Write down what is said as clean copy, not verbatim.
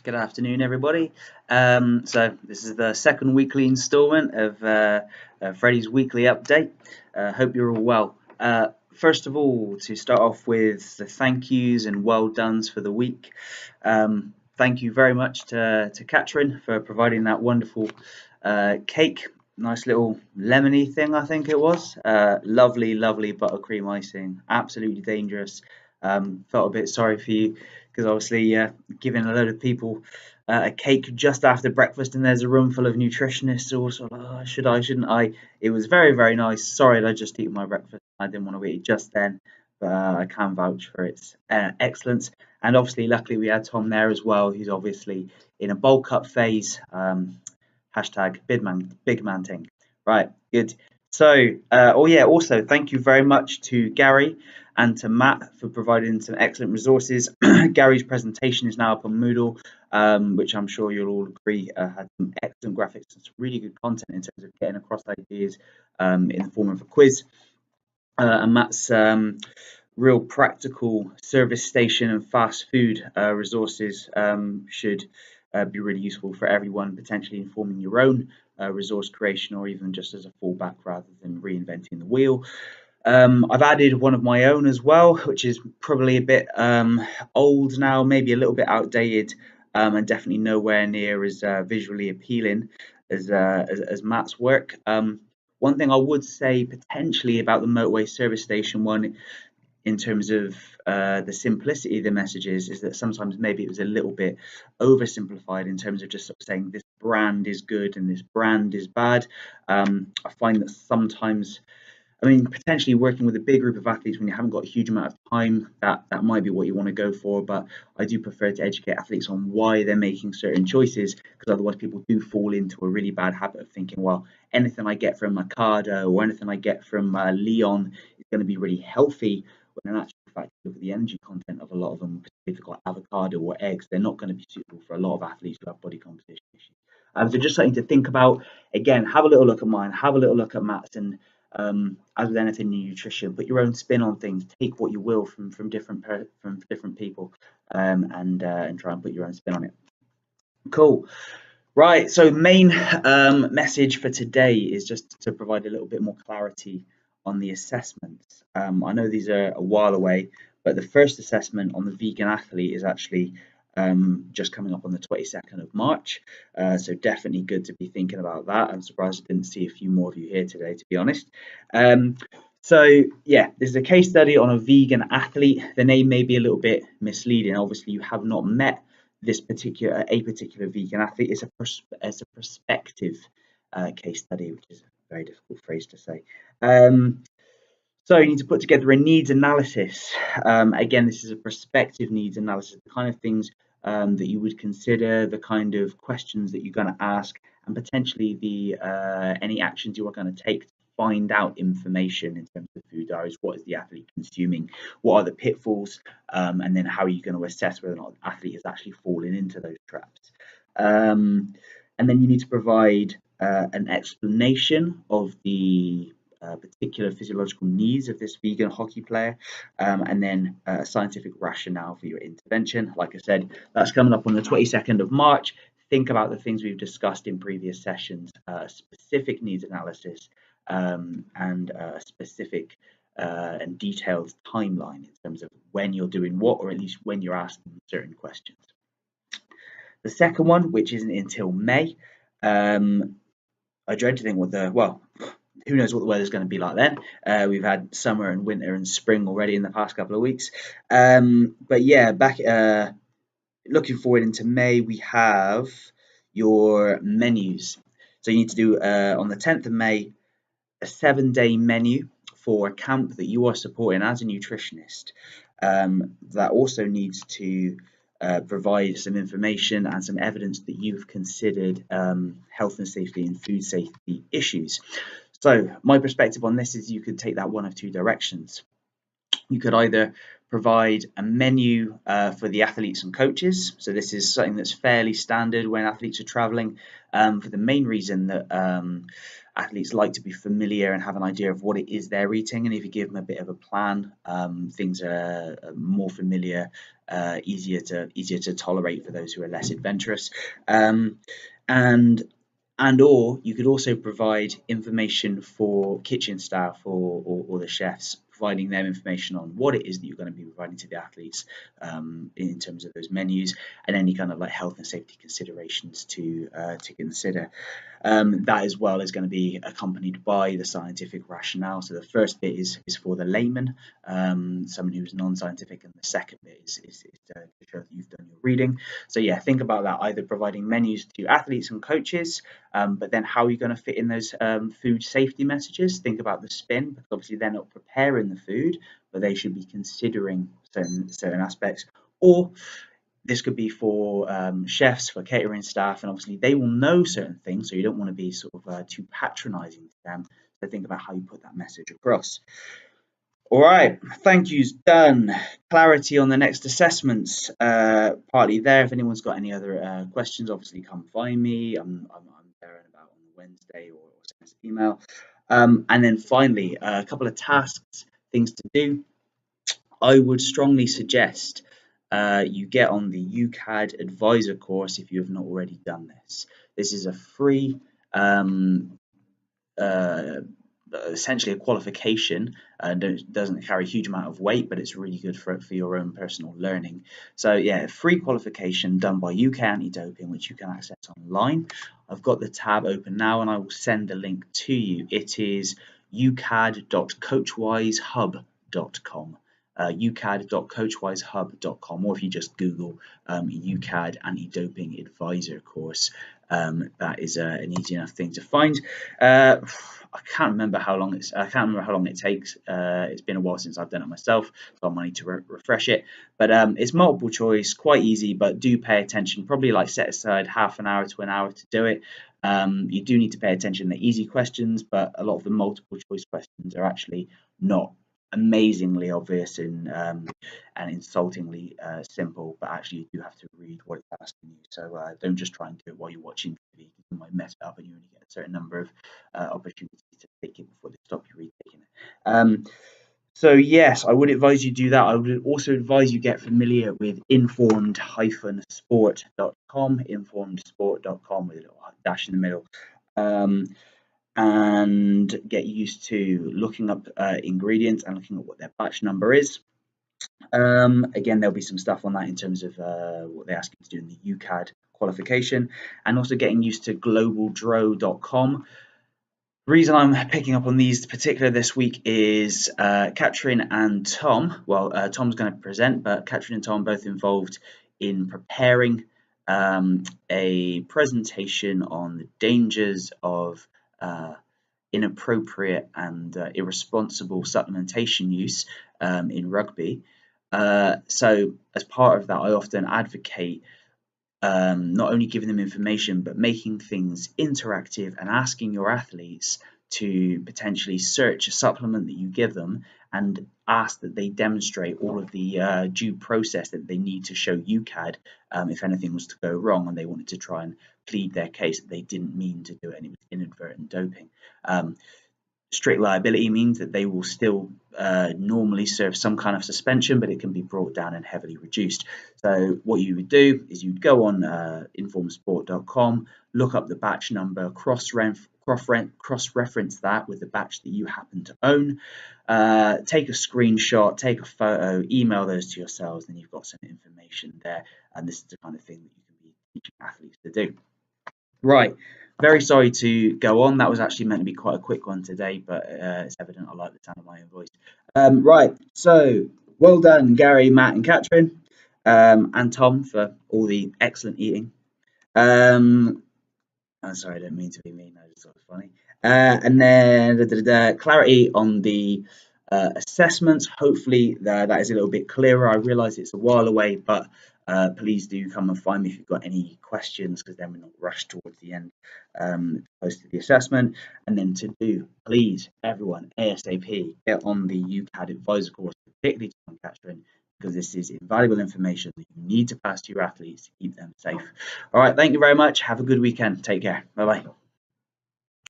Good afternoon, everybody. So this is the second weekly instalment of Freddie's weekly update. Hope you're all well. First of all, to start off with the thank yous and well dones for the week. Thank you very much to Katrin for providing that wonderful cake. Nice little lemony thing, I think it was. Lovely, lovely buttercream icing. Absolutely dangerous. Felt a bit sorry for you because obviously giving a load of people a cake just after breakfast and there's a room full of nutritionists also like, oh, should I, shouldn't I? It was very, very nice. Sorry that I just eaten my breakfast. I didn't want to eat it just then, but I can vouch for its excellence. And obviously, luckily, we had Tom there as well, who's obviously in a bulk up phase. Hashtag big man thing. Right, good. So, oh yeah, also thank you very much to Gary and to Matt for providing some excellent resources. Gary's presentation is now up on Moodle, which I'm sure you'll all agree had some excellent graphics and some really good content in terms of getting across ideas in the form of a quiz. And Matt's real practical service station and fast food resources should be really useful for everyone, potentially informing your own resource creation or even just as a fallback rather than reinventing the wheel. I've added one of my own as well, which is probably a bit old now, maybe a little bit outdated, and definitely nowhere near as visually appealing as Matt's work. One thing I would say potentially about the motorway service station one in terms of the simplicity of the messages is that sometimes maybe it was a little bit oversimplified in terms of just sort of saying this brand is good and this brand is bad. I find that sometimes, I mean, potentially working with a big group of athletes when you haven't got a huge amount of time, that might be what you want to go for. But I do prefer to educate athletes on why they're making certain choices, because otherwise people do fall into a really bad habit of thinking, well, anything I get from Mercado or anything I get from Leon is going to be really healthy. When in actual fact, look at the energy content of a lot of them, particularly if you've got avocado or eggs, they're not going to be suitable for a lot of athletes who have body composition issues. So just something to think about. Again, have a little look at mine, have a little look at Matt's, and as with anything in nutrition, put your own spin on things. Take what you will from different people, and try and put your own spin on it. Cool. Right. So main message for today is just to provide a little bit more clarity on the assessments. I know these are a while away, but the first assessment on the vegan athlete is actually just coming up on the 22nd of March. So definitely good to be thinking about that. I'm surprised I didn't see a few more of you here today, to be honest. So yeah, this is a case study on a vegan athlete. The name may be a little bit misleading. Obviously, you have not met this particular vegan athlete. It's a prospective case study, which is a very difficult phrase to say. So you need to put together a needs analysis. Again, this is a prospective needs analysis, the kind of things that you would consider, the kind of questions that you're going to ask, and potentially the any actions you are going to take to find out information in terms of food diaries. What is the athlete consuming? What are the pitfalls? And then how are you going to assess whether or not the athlete is actually falling into those traps? And then you need to provide an explanation of the particular physiological needs of this vegan hockey player, and then a scientific rationale for your intervention. Like I said, that's coming up on the 22nd of March. Think about the things we've discussed in previous sessions, specific needs analysis, and a specific and detailed timeline in terms of when you're doing what, or at least when you're asking certain questions. The second one, which isn't until May, I dread to think who knows what the weather's going to be like then. We've had summer and winter and spring already in the past couple of weeks. But yeah, looking forward into May, we have your menus. So you need to do on the 10th of May a 7-day menu for a camp that you are supporting as a nutritionist. That also needs to provide some information and some evidence that you've considered health and safety and food safety issues. So my perspective on this is you could take that one of two directions. You could either provide a menu for the athletes and coaches. So this is something that's fairly standard when athletes are traveling, for the main reason that athletes like to be familiar and have an idea of what it is they're eating. And if you give them a bit of a plan, things are more familiar easier to tolerate for those who are less adventurous. And or you could also provide information for kitchen staff or the chefs, providing them information on what it is that you're going to be providing to the athletes in terms of those menus, and any kind of like health and safety considerations to consider. That as well is going to be accompanied by the scientific rationale. So the first bit is for the layman, someone who's non-scientific, and the second bit is to show that you've done your reading. So yeah, think about that, either providing menus to athletes and coaches, but then how are you going to fit in those food safety messages? Think about the spin, because obviously they're not preparing the food, but they should be considering certain aspects. Or this could be for chefs, for catering staff, and obviously they will know certain things, so you don't want to be sort of too patronizing to them. So think about how you put that message across. All right, thank yous done. Clarity on the next assessments, partly there. If anyone's got any other questions, obviously come find me. I'm there and about on Wednesday, or send us an email. And then finally, a couple of tasks, things to do. I would strongly suggest you get on the UCAD Advisor course if you have not already done this. This is a free, essentially a qualification, and doesn't carry a huge amount of weight, but it's really good for your own personal learning. So yeah, free qualification done by UK Anti-Doping, which you can access online. I've got the tab open now, and I will send a link to you. It is ucad.coachwisehub.com. ucad.coachwisehub.com, or if you just Google UCAD Anti-Doping Advisor course, that is an easy enough thing to find. I can't remember how long it takes. It's been a while since I've done it myself, so I might need to refresh it. But it's multiple choice, quite easy, but do pay attention. Probably like set aside half an hour to an hour to do it. You do need to pay attention to the easy questions, but a lot of the multiple choice questions are actually not amazingly obvious and insultingly simple, but actually you do have to read what it's asking you. So don't just try and do it while you're watching TV. You might mess it up, and you only get a certain number of opportunities to take it before they stop you retaking it. So yes, I would advise you do that. I would also advise you get familiar with informed-sport.com, informedsport.com with a little dash in the middle. And get used to looking up ingredients and looking at what their batch number is. Again, there'll be some stuff on that in terms of what they ask you to do in the UCAD qualification, and also getting used to globaldro.com. The reason I'm picking up on these particular this week is Katrin and Tom. Well, Tom's going to present, but Katrin and Tom both involved in preparing a presentation on the dangers of inappropriate and irresponsible supplementation use in rugby. So as part of that, I often advocate not only giving them information, but making things interactive and asking your athletes to potentially search a supplement that you give them and ask that they demonstrate all of the due process that they need to show UCAD if anything was to go wrong and they wanted to try and plead their case that they didn't mean to do it and it was inadvertent doping. Strict liability means that they will still normally serve some kind of suspension, but it can be brought down and heavily reduced. So what you would do is you'd go on informedsport.com, look up the batch number, cross-reference that with the batch that you happen to own, take a screenshot, take a photo, email those to yourselves, and you've got some information there. And this is the kind of thing that you can be teaching athletes to do. Right. Very sorry to go on. That was actually meant to be quite a quick one today, but it's evident I like the sound of my own voice. Right, so well done, Gary, Matt, and Katrin, and Tom for all the excellent eating. I'm sorry, I don't mean to be mean. I just thought it was funny. And then clarity on the assessments. Hopefully that is a little bit clearer. I realise it's a while away, but please do come and find me if you've got any questions, because then we're not rushed towards the end close to the assessment. And then to do, please, everyone, ASAP, get on the UCAD Advisor course, particularly Tom and Katrin, because this is invaluable information that you need to pass to your athletes to keep them safe. All right, thank you very much. Have a good weekend. Take care. Bye-bye.